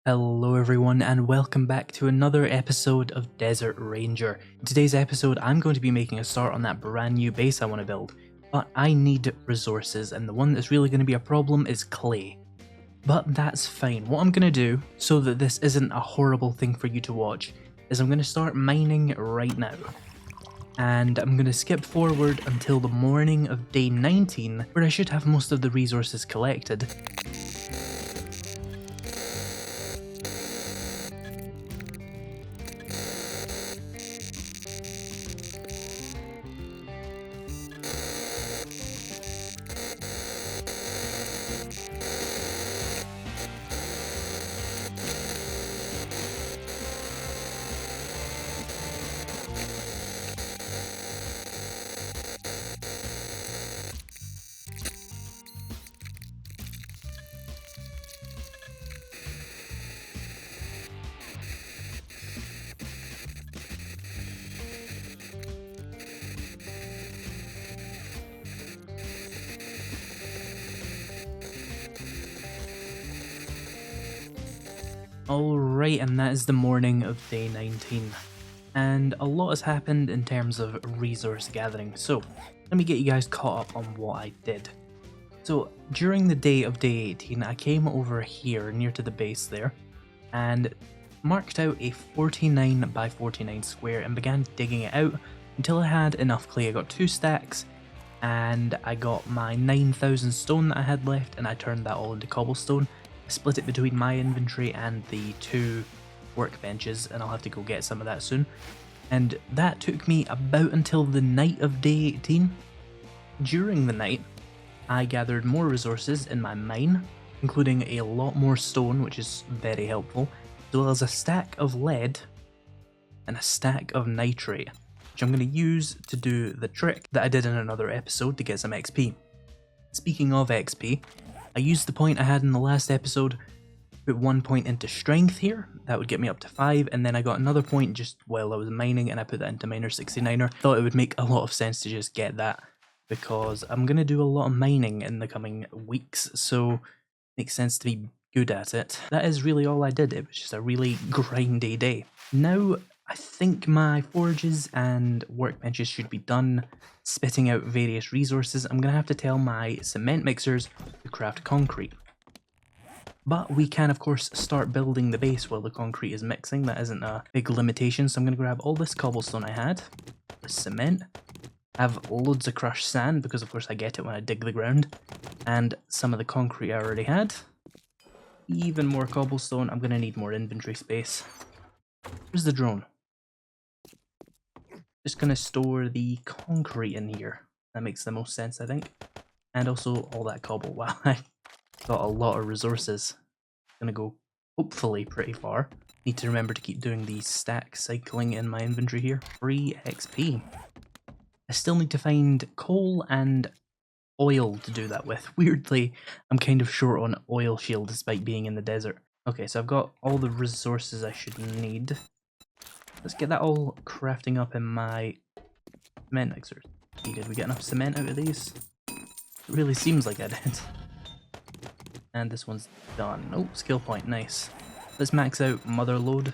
Hello everyone and welcome back to another episode of Desert Ranger. In today's episode I'm going to be making a start on that brand new base I want to build, but I need resources and the one that's really going to be a problem is clay. But that's fine. What I'm going to do, so that this isn't a horrible thing for you to watch, is I'm going to start mining right now. And I'm going to skip forward until the morning of day 19 where I should have most of the resources collected. Alright, and that is the morning of day 19. And a lot has happened in terms of resource gathering, so let me get you guys caught up on what I did. So during the day of day 18, I came over here near to the base there and marked out a 49 by 49 square and began digging it out until I had enough clay. I got 2 stacks and I got my 9,000 stone that I had left and I turned that all into cobblestone. Split it between my inventory and the 2 workbenches, and I'll have to go get some of that soon. And that took me about until the night of day 18. During the night, I gathered more resources in my mine, including a lot more stone, which is very helpful, as well as a stack of lead and a stack of nitrate, which I'm going to use to do the trick that I did in another episode to get some XP. Speaking of XP, I used the point I had in the last episode, put 1 point into strength here, that would get me up to 5, and then I got another point just while I was mining and I put that into miner 69er. Thought it would make a lot of sense to just get that, because I'm going to do a lot of mining in the coming weeks, so it makes sense to be good at it. That is really all I did, it was just a really grindy day. Now, I think my forges and workbenches should be done spitting out various resources. I'm going to have to tell my cement mixers to craft concrete. But we can of course start building the base while the concrete is mixing. That isn't a big limitation, so I'm going to grab all this cobblestone I had, the cement, have loads of crushed sand because of course I get it when I dig the ground, and some of the concrete I already had. Even more cobblestone. I'm going to need more inventory space. Where's the drone? Just going to store the concrete in here. That makes the most sense, I think. And also all that cobble. Wow, I got a lot of resources. Gonna go hopefully pretty far. Need to remember to keep doing the stack cycling in my inventory here. Free XP. I still need to find coal and oil to do that with. Weirdly, I'm kind of short on oil shield despite being in the desert. Okay, so I've got all the resources I should need. Let's get that all crafting up in my cement mixers. Did we get enough cement out of these? It really seems like I did. And this one's done. Oh, skill point, nice. Let's max out mother load.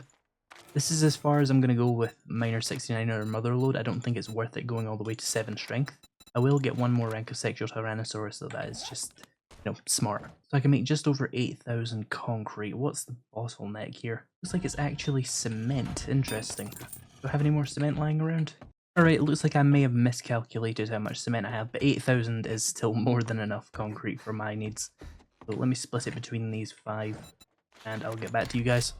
This is as far as I'm going to go with miner 69 or mother load. I don't think it's worth it going all the way to 7 strength. I will get 1 more rank of sexual tyrannosaurus, so that is just, smart. So I can make just over 8,000 concrete. What's the bottleneck here? Looks like it's actually cement. Interesting. Do I have any more cement lying around? Alright, it looks like I may have miscalculated how much cement I have, but 8,000 is still more than enough concrete for my needs. So let me split it between these 5, and I'll get back to you guys.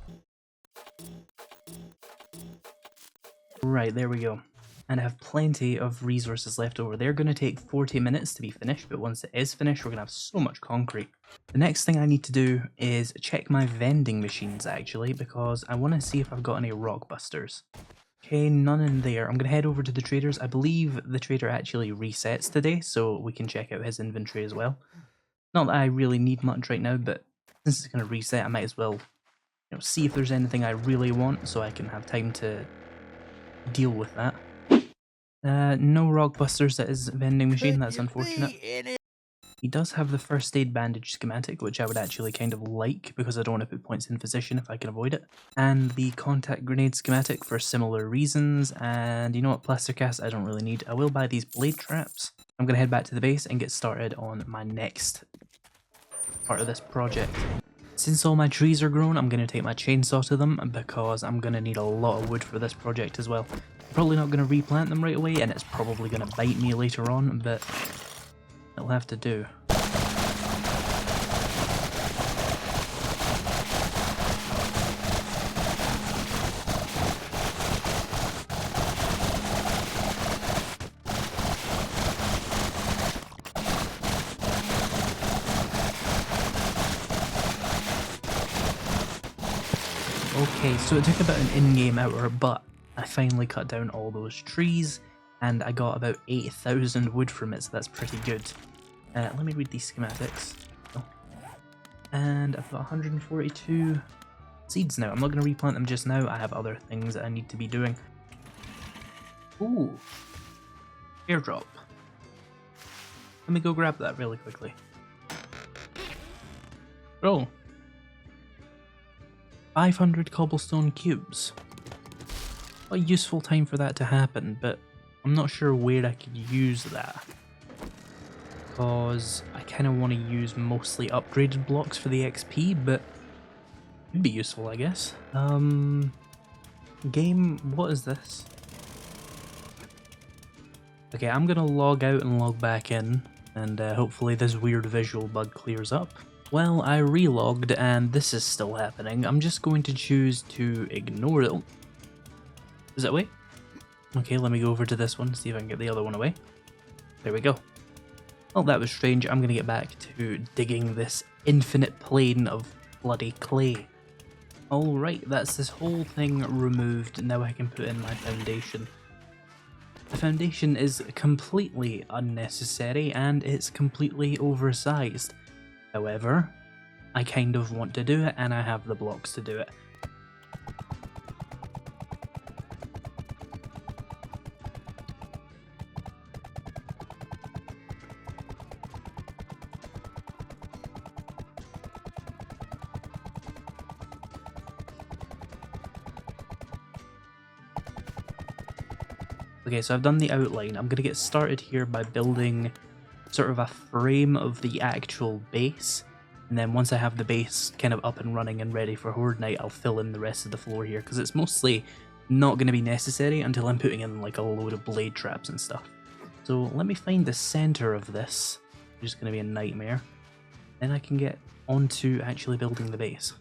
Right, there we go. And I have plenty of resources left over. They're going to take 40 minutes to be finished, but once it is finished, we're going to have so much concrete. The next thing I need to do is check my vending machines, actually, because I want to see if I've got any rock busters. Okay, none in there. I'm going to head over to the traders. I believe the trader actually resets today, so we can check out his inventory as well. Not that I really need much right now, but since it's going to reset, I might as well, see if there's anything I really want so I can have time to deal with that. No rock busters at his vending machine, that's unfortunate. He does have the first aid bandage schematic, which I would actually kind of like because I don't want to put points in physician if I can avoid it. And the contact grenade schematic for similar reasons. And you know what, plaster cast I don't really need. I will buy these blade traps. I'm going to head back to the base and get started on my next part of this project. Since all my trees are grown, I'm going to take my chainsaw to them because I'm going to need a lot of wood for this project as well. I'm probably not going to replant them right away, and it's probably going to bite me later on, but it'll have to do. Okay, so it took about an in-game hour, but I finally cut down all those trees, and I got about 8,000 wood from it, so that's pretty good. Let me read these schematics. Oh. And I've got 142 seeds now. I'm not going to replant them just now, I have other things that I need to be doing. Ooh, airdrop. Let me go grab that really quickly. Oh. 500 cobblestone cubes. What a useful time for that to happen, but I'm not sure where I could use that. Because I kind of want to use mostly upgraded blocks for the XP, but it'd be useful, I guess. Game, what is this? Okay, I'm gonna log out and log back in, and hopefully this weird visual bug clears up. Well, I relogged and this is still happening. I'm just going to choose to ignore it. Is that away? Okay, let me go over to this one, see if I can get the other one away. There we go. Well, that was strange. I'm going to get back to digging this infinite plane of bloody clay. Alright, that's this whole thing removed. Now I can put in my foundation. The foundation is completely unnecessary and it's completely oversized. However, I kind of want to do it and I have the blocks to do it. Okay, so I've done the outline. I'm going to get started here by building sort of a frame of the actual base, and then once I have the base kind of up and running and ready for Horde Night, I'll fill in the rest of the floor here, because it's mostly not going to be necessary until I'm putting in like a load of blade traps and stuff. So let me find the center of this, which is going to be a nightmare. Then I can get onto actually building the base.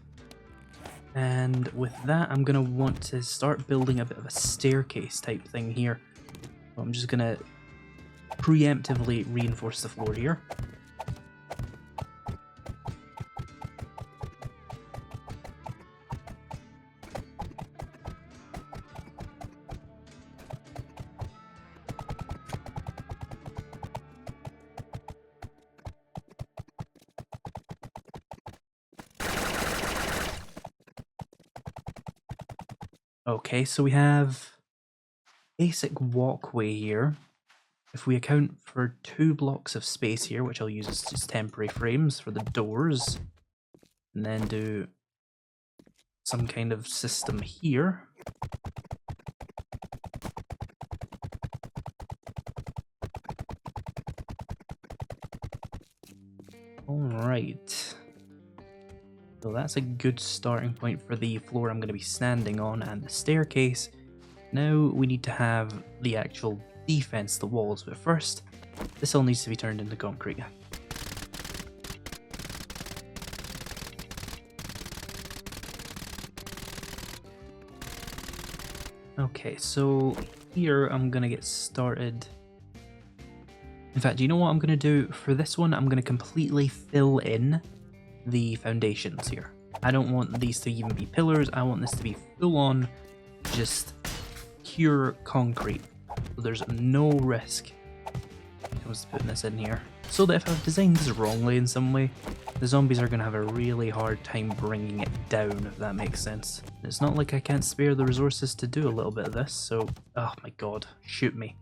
And with that, I'm going to want to start building a bit of a staircase type thing here. So I'm just going to preemptively reinforce the floor here. Okay, so we have basic walkway here. If we account for 2 blocks of space here, which I'll use as just temporary frames for the doors, and then do some kind of system here. Alright. So that's a good starting point for the floor I'm going to be standing on and the staircase. Now we need to have the actual defense, the walls, but first this all needs to be turned into concrete. Okay, so here I'm gonna get started. In fact, you know what I'm gonna do for this one? I'm gonna completely fill in the foundations here. I don't want these to even be pillars, I want this to be full on just pure concrete. So there's no risk when it comes to putting this in here. So that if I've designed this wrongly in some way, the zombies are going to have a really hard time bringing it down, if that makes sense. It's not like I can't spare the resources to do a little bit of this, so... oh my god, shoot me.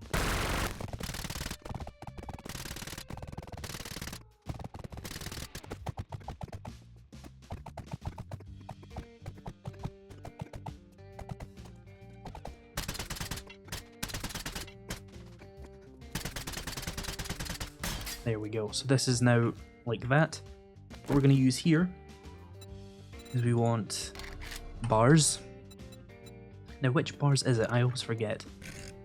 There we go. So this is now like that. What we're going to use here is we want bars. Now, which bars is it? I always forget.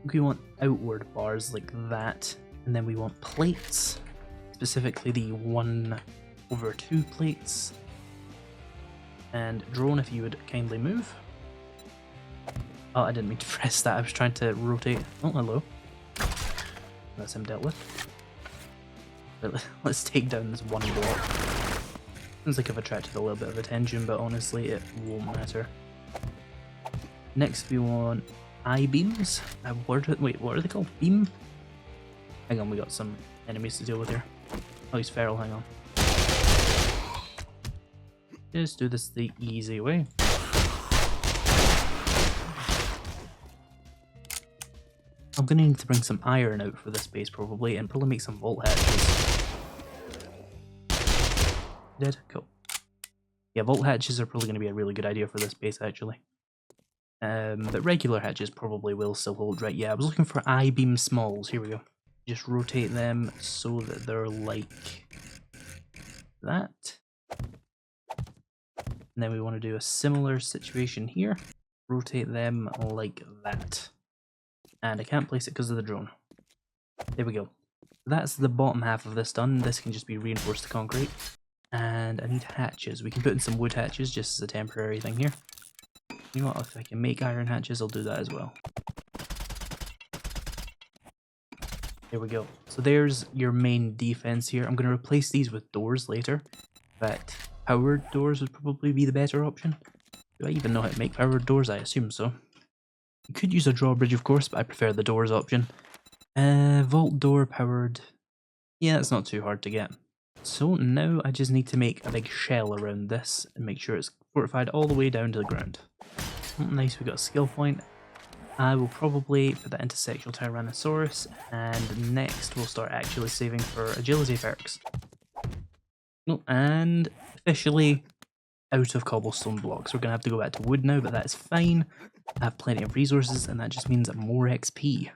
We want outward bars like that, and then we want plates, specifically the 1/2 plates. And drone, if you would kindly move. Oh, I didn't mean to press that. I was trying to rotate. Oh, hello. That's him dealt with. But let's take down this one block. Seems like I've attracted a little bit of attention, but honestly, it won't matter. Next, we want I-beams. Wait, what are they called? Beam? Hang on, we got some enemies to deal with here. Oh, he's feral, hang on. Just do this the easy way. I'm gonna need to bring some iron out for this base probably, and probably make some vault hatches. Dead? Cool. Yeah, vault hatches are probably gonna be a really good idea for this base actually. But regular hatches probably will still hold, right? Yeah, I was looking for I-beam smalls. Here we go. Just rotate them so that they're like that. And then we want to do a similar situation here. Rotate them like that. And I can't place it because of the drone. There we go. That's the bottom half of this done. This can just be reinforced to concrete. And I need hatches. We can put in some wood hatches just as a temporary thing here. You know what, if I can make iron hatches, I'll do that as well. There we go. So there's your main defense here. I'm going to replace these with doors later. But powered doors would probably be the better option. Do I even know how to make powered doors? I assume so. You could use a drawbridge, of course, but I prefer the doors option. Vault door powered. Yeah, it's not too hard to get. So now I just need to make a big shell around this and make sure it's fortified all the way down to the ground. Oh, nice, we got a skill point. I will probably put that into Sexual Tyrannosaurus, and next we'll start actually saving for agility perks. Oh, and officially out of cobblestone blocks. We're going to have to go back to wood now, but that's fine. I have plenty of resources, and that just means more XP.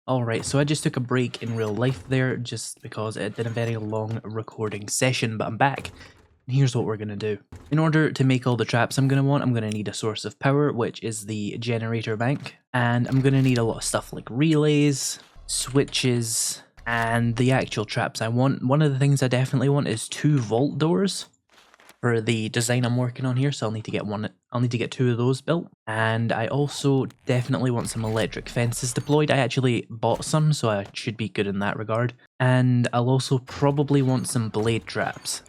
Alright, so I just took a break in real life there, just because it had been a very long recording session, but I'm back. Here's what we're going to do. In order to make all the traps I'm going to need a source of power, which is the generator bank. And I'm going to need a lot of stuff like relays, switches, and the actual traps I want. One of the things I definitely want is 2 vault doors for the design I'm working on here, so I'll need to get 2 of those built. And I also definitely want some electric fences deployed. I actually bought some, so I should be good in that regard. And I'll also probably want some blade traps,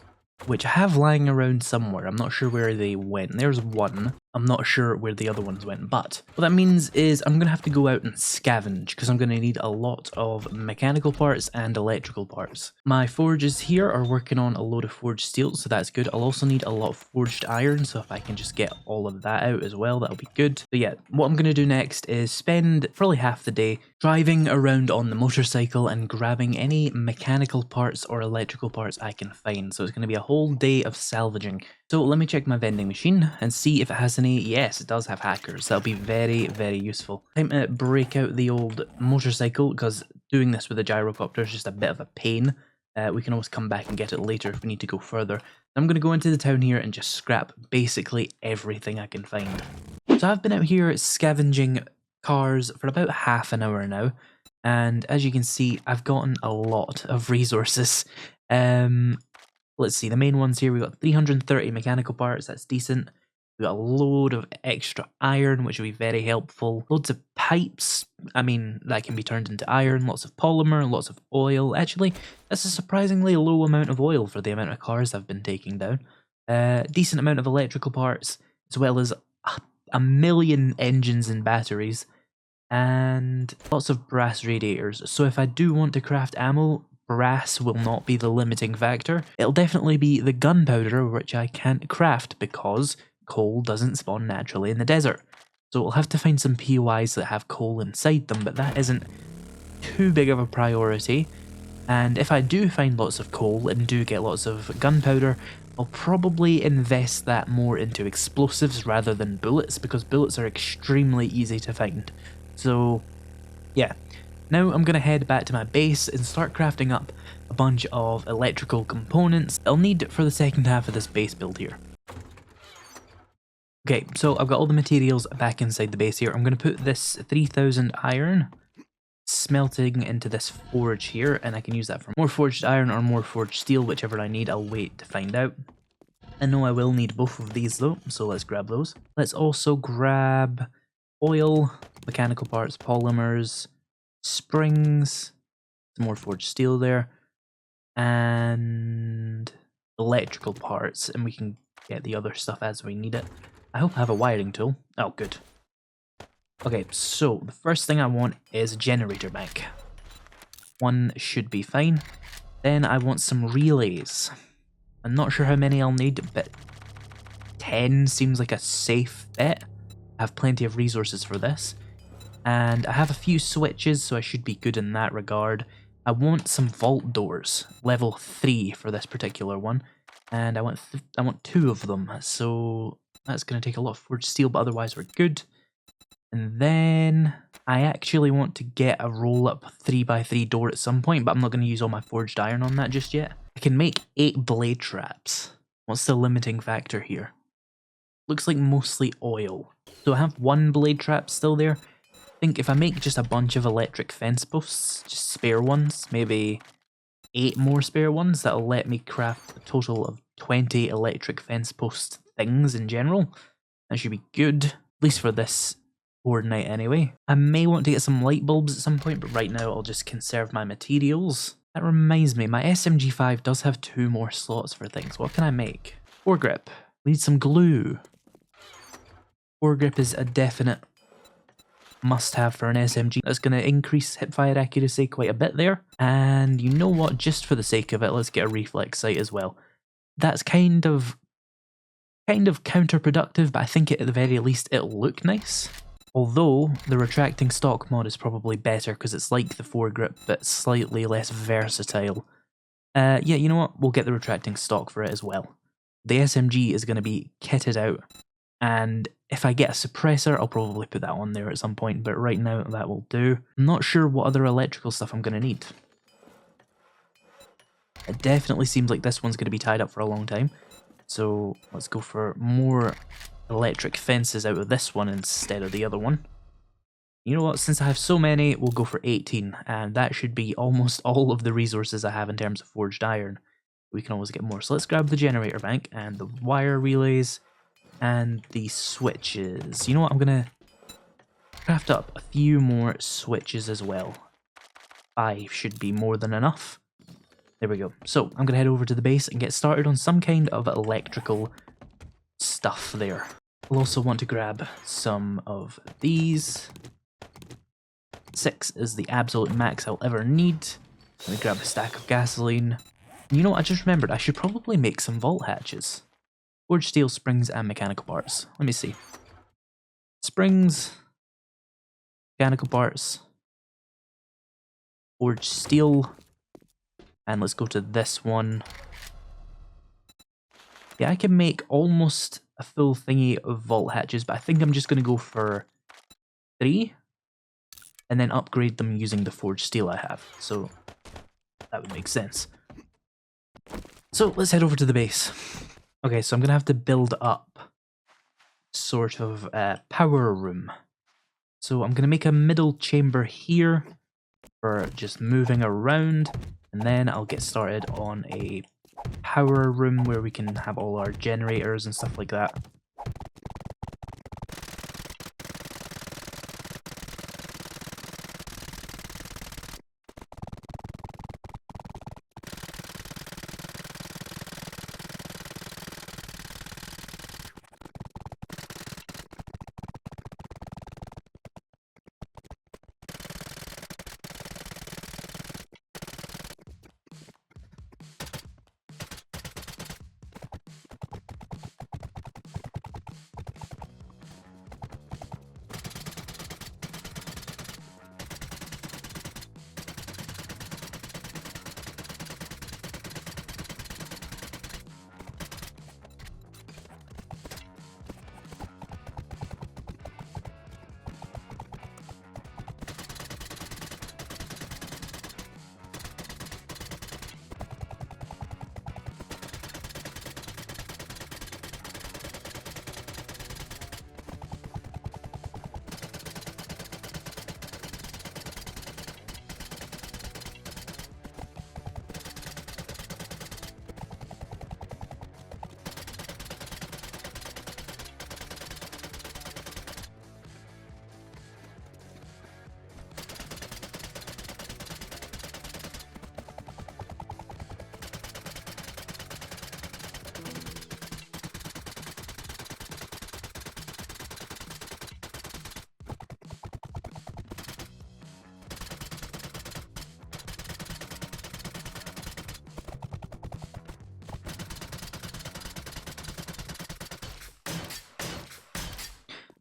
which I have lying around somewhere. I'm not sure where they went. There's one. I'm not sure where the other ones went, but what that means is I'm going to have to go out and scavenge, because I'm going to need a lot of mechanical parts and electrical parts. My forges here are working on a load of forged steel, so that's good. I'll also need a lot of forged iron, so if I can just get all of that out as well, that'll be good. So yeah, what I'm going to do next is spend probably half the day driving around on the motorcycle and grabbing any mechanical parts or electrical parts I can find. So it's going to be a whole day of salvaging. So let me check my vending machine and see if it has any. Yes, it does have hackers. That'll be very, very useful. Time to break out the old motorcycle, because doing this with a gyrocopter is just a bit of a pain. We can always come back and get it later if we need to go further. I'm going to go into the town here and just scrap basically everything I can find. So I've been out here scavenging cars for about half an hour now, and as you can see, I've gotten a lot of resources. Let's see, the main ones here, we've got 330 mechanical parts, that's decent. We've got a load of extra iron, which will be very helpful. Loads of pipes, I mean, that can be turned into iron. Lots of polymer, lots of oil. Actually, that's a surprisingly low amount of oil for the amount of cars I've been taking down. Decent amount of electrical parts, as well as a million engines and batteries. And lots of brass radiators. So if I do want to craft ammo, brass will not be the limiting factor. It'll definitely be the gunpowder, which I can't craft because coal doesn't spawn naturally in the desert. So we'll have to find some POIs that have coal inside them, but that isn't too big of a priority. And if I do find lots of coal and do get lots of gunpowder, I'll probably invest that more into explosives rather than bullets, because bullets are extremely easy to find. So yeah. Now I'm going to head back to my base and start crafting up a bunch of electrical components I'll need for the second half of this base build here. Okay, so I've got all the materials back inside the base here. I'm going to put this 3000 iron smelting into this forge here, and I can use that for more forged iron or more forged steel, whichever I need. I'll wait to find out. I know I will need both of these though, so let's grab those. Let's also grab oil, mechanical parts, polymers, springs, some more forged steel there, and electrical parts, and we can get the other stuff as we need it. I hope I have a wiring tool. Oh, good. Okay, so the first thing I want is a generator bank. One should be fine. Then I want some relays. I'm not sure how many I'll need, but 10 seems like a safe bet. I have plenty of resources for this. And I have a few switches, so I should be good in that regard. I want some vault doors, level 3 for this particular one. And I want 2 of them, so that's going to take a lot of forged steel, but otherwise we're good. And then I actually want to get a roll-up 3x3 door at some point, but I'm not going to use all my forged iron on that just yet. I can make 8 blade traps. What's the limiting factor here? Looks like mostly oil. So I have 1 blade trap still there. I think if I make just a bunch of electric fence posts, just spare ones, maybe 8 more spare ones, that'll let me craft a total of 20 electric fence post things in general. That should be good, at least for this Horde night anyway. I may want to get some light bulbs at some point, but right now I'll just conserve my materials. That reminds me, my SMG5 does have 2 more slots for things. What can I make? Foregrip. Need some glue. Foregrip is a definite must-have for an SMG. That's going to increase hipfire accuracy quite a bit there. And you know what? Just for the sake of it, let's get a reflex sight as well. That's kind of counterproductive, but I think at the very least it'll look nice. Although the retracting stock mod is probably better because it's like the foregrip but slightly less versatile. Yeah, you know what? We'll get the retracting stock for it as well. The SMG is going to be kitted out, and if I get a suppressor, I'll probably put that on there at some point, but right now that will do. I'm not sure what other electrical stuff I'm going to need. It definitely seems like this one's going to be tied up for a long time, so let's go for more electric fences out of this one instead of the other one. You know what, since I have so many, we'll go for 18, and that should be almost all of the resources I have in terms of forged iron. We can always get more, so let's grab the generator bank and the wire relays and the switches. You know what, I'm gonna craft up a few more switches as well. 5 should be more than enough. There we go. So I'm gonna head over to the base and get started on some kind of electrical stuff there. I'll also want to grab some of these. 6 is the absolute max I'll ever need. Let me grab a stack of gasoline. And you know what, I just remembered, I should probably make some vault hatches. Forged steel, springs, and mechanical parts. Let me see. Springs, mechanical parts, forged steel, and let's go to this one. Yeah, I can make almost a full thingy of vault hatches, but I think I'm just going to go for 3 and then upgrade them using the forged steel I have. So that would make sense. So let's head over to the base. Okay, so I'm going to have to build up sort of a power room. So I'm going to make a middle chamber here for just moving around, and then I'll get started on a power room where we can have all our generators and stuff like that.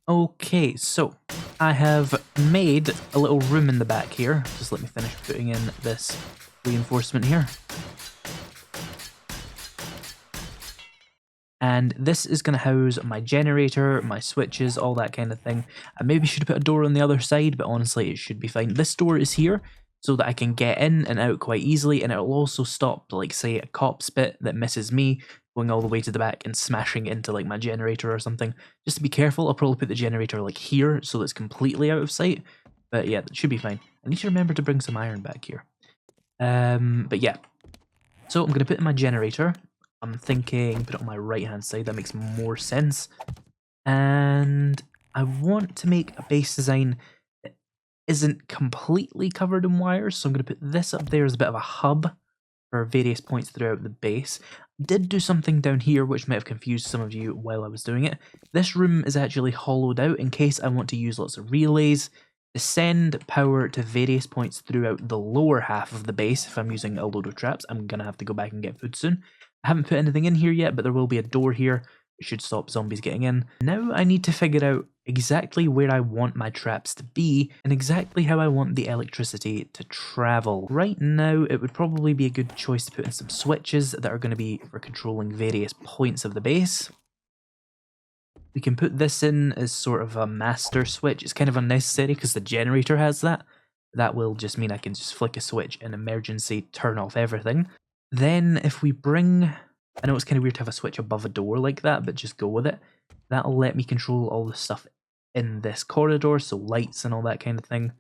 Okay, so I have made a little room in the back here. Just let me finish putting in this reinforcement here. And this is going to house my generator, my switches, all that kind of thing. I maybe should have put a door on the other side, but honestly it should be fine. This door is here so that I can get in and out quite easily, and it'll also stop, like, say, a cop's bit that misses me going all the way to the back and smashing into, like, my generator or something. Just to be careful, I'll probably put the generator, like, here so that it's completely out of sight. But yeah, that should be fine. I need to remember to bring some iron back here. But yeah. So I'm going to put in my generator. I'm thinking put it on my right hand side, that makes more sense. And I want to make a base design that isn't completely covered in wires, so I'm going to put this up there as a bit of a hub for various points throughout the base. I did do something down here which might have confused some of you while I was doing it. This room is actually hollowed out in case I want to use lots of relays to send power to various points throughout the lower half of the base. If I'm using a load of traps, I'm going to have to go back and get food soon. I haven't put anything in here yet, but there will be a door here. It should stop zombies getting in. Now I need to figure out exactly where I want my traps to be and exactly how I want the electricity to travel. Right now, it would probably be a good choice to put in some switches that are going to be for controlling various points of the base. We can put this in as sort of a master switch. It's kind of unnecessary because the generator has that. That will just mean I can just flick a switch in emergency, turn off everything. Then if we bring... I know it's kind of weird to have a switch above a door like that, but just go with it. That'll let me control all the stuff in this corridor, so lights and all that kind of thing.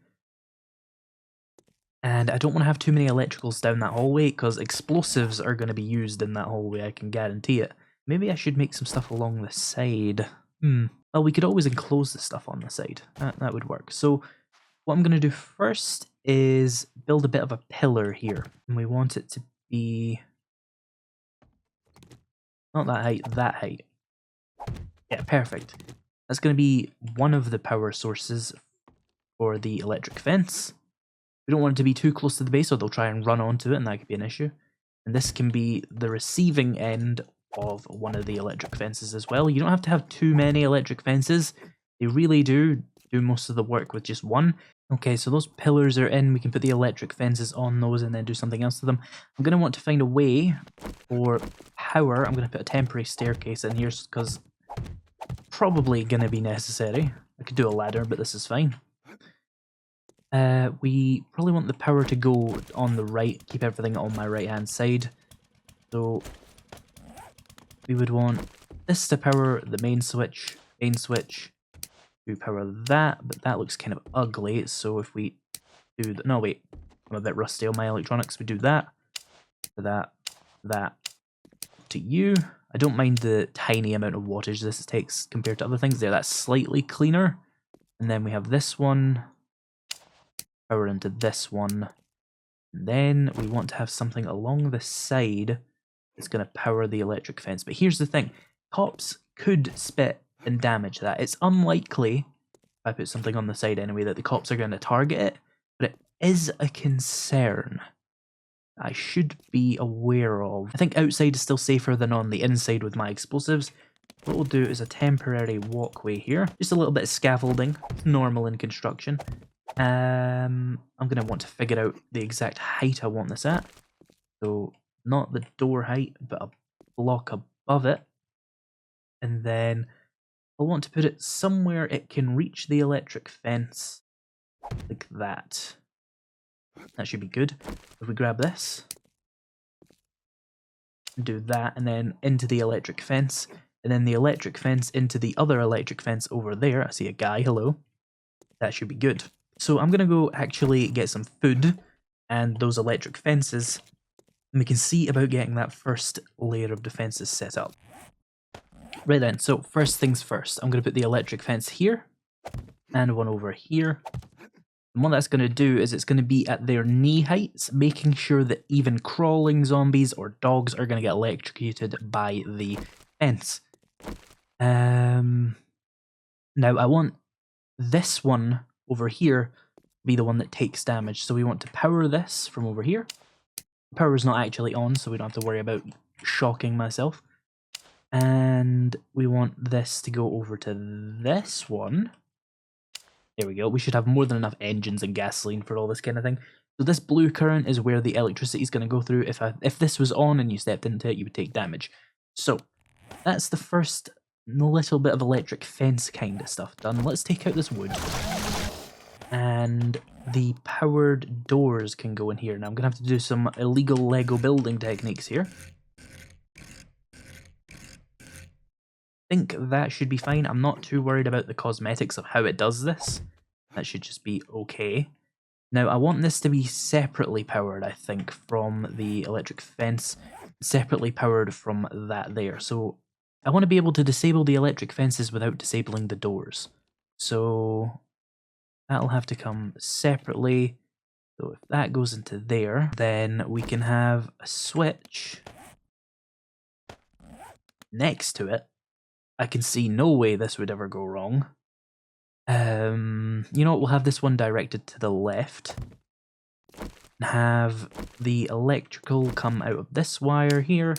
And I don't want to have too many electricals down that hallway, because explosives are going to be used in that hallway, I can guarantee it. Maybe I should make some stuff along the side. Well, we could always enclose the stuff on the side. That would work. So what I'm going to do first is build a bit of a pillar here. And we want it to be... not that height, that height. Yeah, perfect. That's going to be one of the power sources for the electric fence. We don't want it to be too close to the base or they'll try and run onto it and that could be an issue. And this can be the receiving end of one of the electric fences as well. You don't have to have too many electric fences. They really do most of the work with just one. Okay, so those pillars are in. We can put the electric fences on those and then do something else to them. I'm going to want to find a way for power. I'm going to put a temporary staircase in here because probably going to be necessary. I could do a ladder, but this is fine. We probably want the power to go on the right, keep everything on my right hand side. So we would want this to power the main switch, to power that, but that looks kind of ugly, so if we do that, no wait, I'm a bit rusty on my electronics, we do that, to that, to you. I don't mind the tiny amount of wattage this takes compared to other things there, that's slightly cleaner. And then we have this one, power into this one, and then we want to have something along the side that's going to power the electric fence. But here's the thing, cops could spit and damage that. It's unlikely, if I put something on the side anyway, that the cops are going to target it, but it is a concern I should be aware of. I think outside is still safer than on the inside with my explosives. What we'll do is a temporary walkway here, just a little bit of scaffolding, normal in construction. I'm going to want to figure out the exact height I want this at. So not the door height, but a block above it. And then I'll want to put it somewhere it can reach the electric fence, like that. That should be good. If we grab this, do that, and then into the electric fence, and then the electric fence into the other electric fence over there. I see a guy, hello. That should be good. So I'm going to go actually get some food and those electric fences, and we can see about getting that first layer of defenses set up. Right then, so first things first, I'm going to put the electric fence here, and one over here. And what that's going to do is it's going to be at their knee heights, making sure that even crawling zombies or dogs are going to get electrocuted by the fence. Now I want this one over here to be the one that takes damage, so we want to power this from over here. The power is not actually on, so we don't have to worry about shocking myself. And we want this to go over to this one. There we go. We should have more than enough engines and gasoline for all this kind of thing. So this blue current is where the electricity is going to go through. If this was on and you stepped into it, you would take damage. So that's the first little bit of electric fence kind of stuff done. Let's take out this wood. And the powered doors can go in here. Now I'm going to have to do some illegal Lego building techniques here. I think that should be fine. I'm not too worried about the cosmetics of how it does this. That should just be okay. Now I want this to be separately powered, I think, from the electric fence. Separately powered from that there. So I want to be able to disable the electric fences without disabling the doors. So that'll have to come separately. So if that goes into there, then we can have a switch next to it. I can see no way this would ever go wrong. You know what, we'll have this one directed to the left. And have the electrical come out of this wire here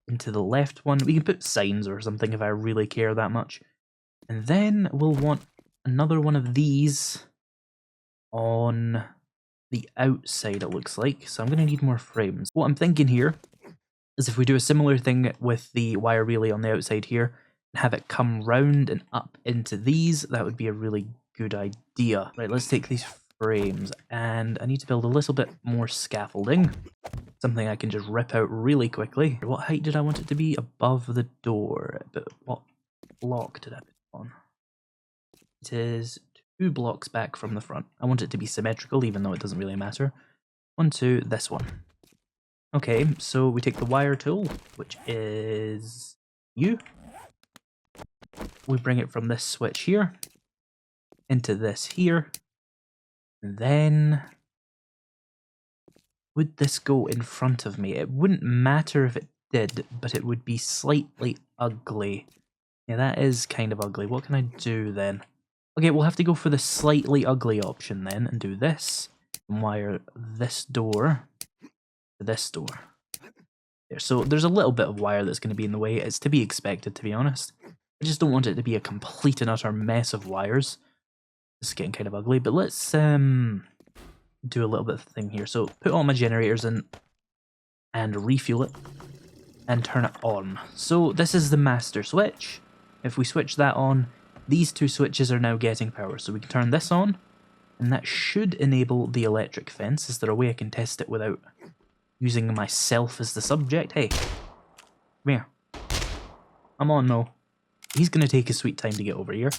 into the left one. We can put signs or something if I really care that much. And then we'll want another one of these on the outside, it looks like. So I'm going to need more frames. What I'm thinking here is if we do a similar thing with the wire relay on the outside here, and have it come round and up into these, that would be a really good idea. Right, let's take these frames, and I need to build a little bit more scaffolding. Something I can just rip out really quickly. What height did I want it to be? Above the door. But what block did I put it on? It is 2 blocks back from the front. I want it to be symmetrical, even though it doesn't really matter. Onto this one. Okay, so we take the wire tool, which is you. We bring it from this switch here into this here. And then would this go in front of me? It wouldn't matter if it did, but it would be slightly ugly. Yeah, that is kind of ugly. What can I do then? Okay, we'll have to go for the slightly ugly option then and do this. And wire this door to this door. There. So there's a little bit of wire that's going to be in the way. It's to be expected, to be honest. I just don't want it to be a complete and utter mess of wires. It's getting kind of ugly, but let's do a little bit of thing here. So put all my generators in and refuel it and turn it on. So this is the master switch. If we switch that on, these 2 switches are now getting power. So we can turn this on, and that should enable the electric fence. Is there a way I can test it without using myself as the subject? Hey, come here. I'm on, no. He's going to take his sweet time to get over here.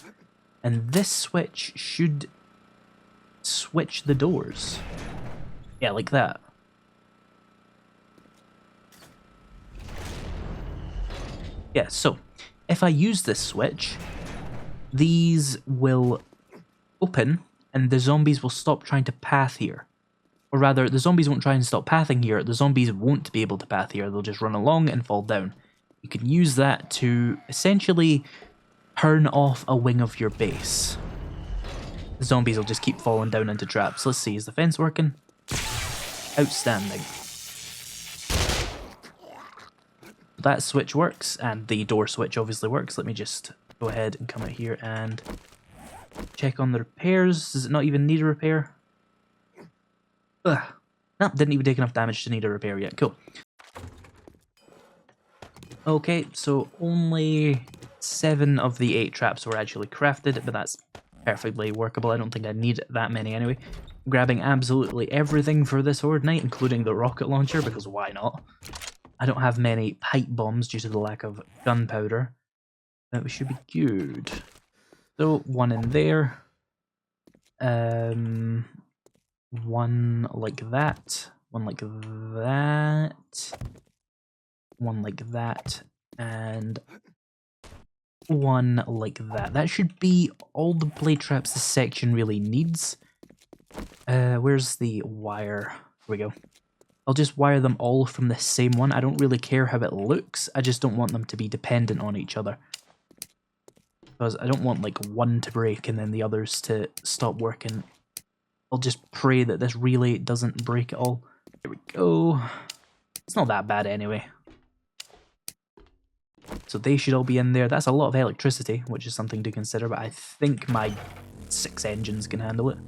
And this switch should switch the doors. Yeah, like that. Yeah, so if I use this switch, these will open and the zombies will stop trying to path here. Or rather, the zombies won't try and stop pathing here. The zombies won't be able to path here. They'll just run along and fall down. You can use that to essentially turn off a wing of your base. The zombies will just keep falling down into traps. Let's see, is the fence working? Outstanding. That switch works, and the door switch obviously works. Let me just go ahead and come out here and check on the repairs. Does it not even need a repair? Ugh. No, didn't even take enough damage to need a repair yet. Cool. Okay, so only 7 of the 8 traps were actually crafted, but that's perfectly workable. I don't think I need that many anyway. Grabbing absolutely everything for this Horde night, including the rocket launcher, because why not? I don't have many pipe bombs due to the lack of gunpowder, but we should be good. So, 1 in there. 1 like that. 1 like that. 1 like that. And 1 like that. That should be all the blade traps this section really needs. Where's the wire? Here we go. I'll just wire them all from the same one. I don't really care how it looks. I just don't want them to be dependent on each other. Because I don't want like one to break and then the others to stop working. I'll just pray that this relay doesn't break at all. There we go. It's not that bad anyway. So they should all be in there. That's a lot of electricity, which is something to consider, but I think my 6 engines can handle it.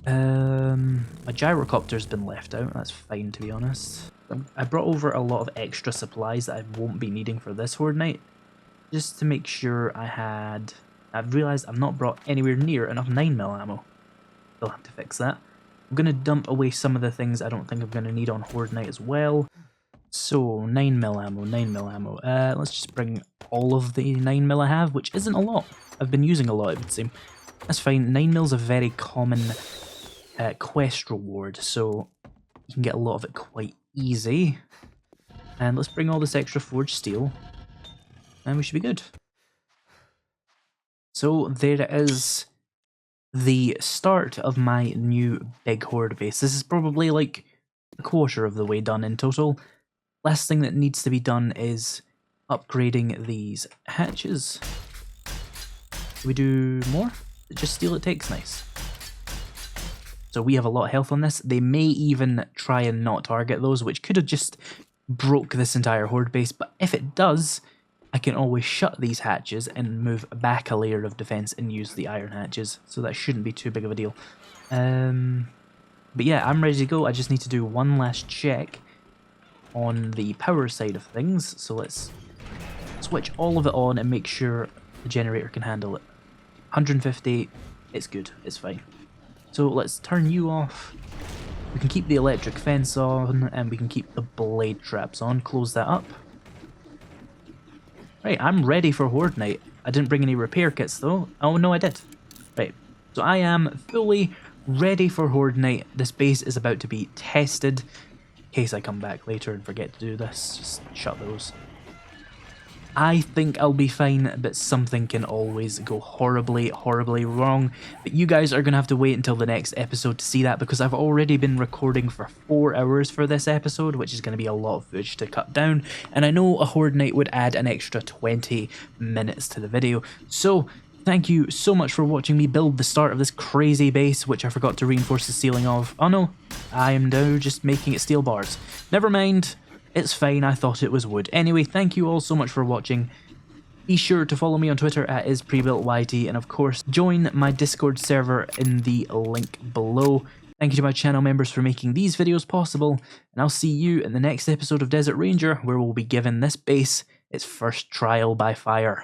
My gyrocopter's been left out. That's fine, to be honest. I brought over a lot of extra supplies that I won't be needing for this Horde night, just to make sure I had... I've realised I've not brought anywhere near enough 9mm ammo. I'll have to fix that. I'm going to dump away some of the things I don't think I'm going to need on Horde night as well. So, 9mm ammo, 9mm ammo. Let's just bring all of the 9mm I have, which isn't a lot. I've been using a lot, it would seem. That's fine. 9mm is a very common quest reward, so you can get a lot of it quite easy. And let's bring all this extra forged steel, and we should be good. So there it is, the start of my new big Horde base. This is probably like a quarter of the way done in total. Last thing that needs to be done is upgrading these hatches. Do we do more? Just steel it takes, nice. So we have a lot of health on this. They may even try and not target those, which could have just broke this entire Horde base, but if it does, I can always shut these hatches and move back a layer of defense and use the iron hatches, so that shouldn't be too big of a deal. But yeah, I'm ready to go. I just need to do one last check on the power side of things, so let's switch all of it on and make sure the generator can handle it. 150, it's good, it's fine. So let's turn you off. We can keep the electric fence on, and we can keep the blade traps on. Close that up. Right, I'm ready for Horde night. I didn't bring any repair kits though. Oh no, I did. Right, so I am fully ready for Horde night. This base is about to be tested. In case I come back later and forget to do this, just shut those. I think I'll be fine, but something can always go horribly, horribly wrong. But you guys are going to have to wait until the next episode to see that, because I've already been recording for 4 hours for this episode, which is going to be a lot of footage to cut down. And I know a Horde night would add an extra 20 minutes to the video. So thank you so much for watching me build the start of this crazy base, which I forgot to reinforce the ceiling of. Oh no, I am now just making it steel bars. Never mind. It's fine, I thought it was wood. Anyway, thank you all so much for watching. Be sure to follow me on Twitter at IzPrebuiltYT, and of course, join my Discord server in the link below. Thank you to my channel members for making these videos possible, and I'll see you in the next episode of Desert Ranger, where we'll be given this base its first trial by fire.